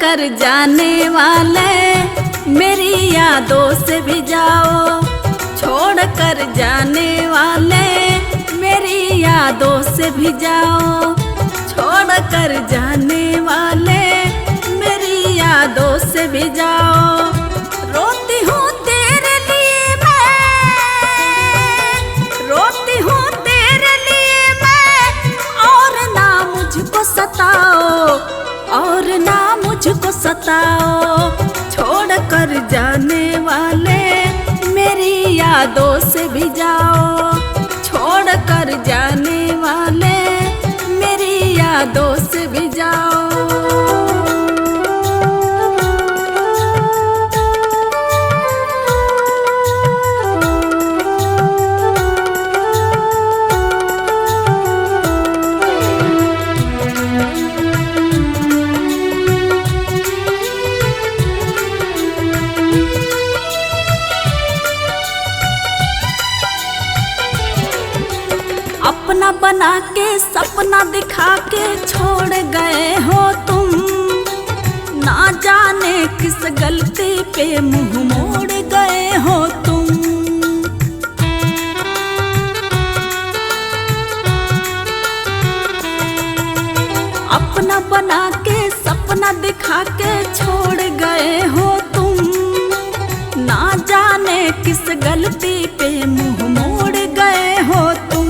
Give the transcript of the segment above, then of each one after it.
कर जाने वाले मेरी यादों से भी जाओ। छोड़ कर जाने वाले मेरी यादों से भी जाओ। छोड़ कर जाने वाले मेरी यादों से भी जाओ। रोती हूँ तेरे लिए मैं, रोती हूँ तेरे लिए मैं, और ना मुझको सताओ, और ना मुझको सताओ। छोड़ कर जाने वाले मेरी यादों से भी जाओ। छोड़ कर जाने वाले मेरी यादों से भी जाओ। अपना बना के सपना दिखा के छोड़ गए हो तुम। ना जाने किस गलती पे मुंह मोड़ गए हो तुम। अपना बना के सपना दिखा के छोड़ गए हो तुम। ना जाने किस गलती पे मुंह मोड़ गए हो तुम।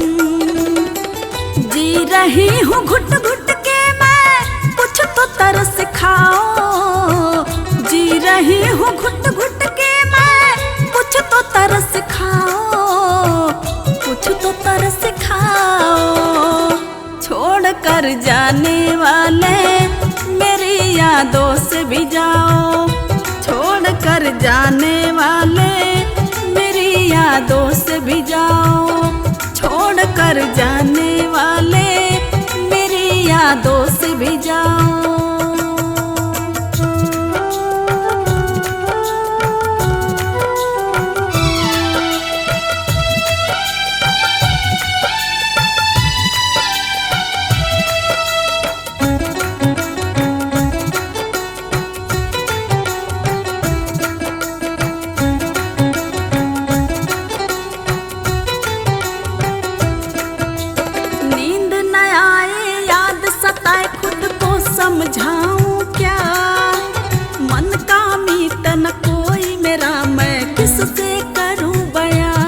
जी रही हूँ घुट घुट के मैं, कुछ तो तरस खाओ। जी रही हूँ घुट घुट के मैं, कुछ तो तरस खाओ, कुछ तो तरस खाओ। छोड़ कर जाने वाले मेरी यादों से भी जाओ। छोड़ कर जाने वाले मेरी यादों से भी जाओ। छोड़ कर जाने वाले मेरी यादों से भी जाओ। समझाऊं क्या मन का मीत न कोई मेरा, मैं किससे करूं बयां।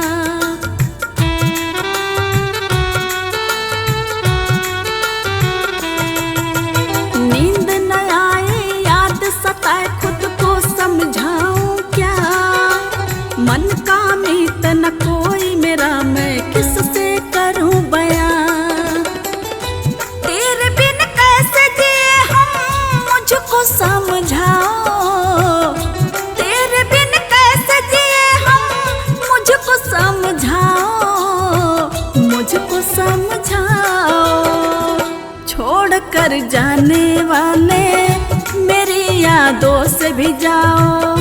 नींद न आए याद सताए खुद को समझाऊं क्या। मन का मीत न कोई मेरा, मैं किससे करूं बयां। मुझको समझाओ, तेरे बिन कैसे जिए हम, मुझको समझाओ, मुझको समझाओ। छोड़ कर जाने वाले मेरी यादों से भी जाओ।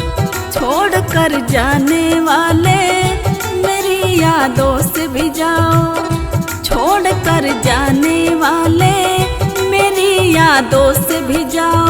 छोड़ कर जाने वाले मेरी यादों से भी जाओ। छोड़ कर जाने वाले मेरी यादों से भी जाओ।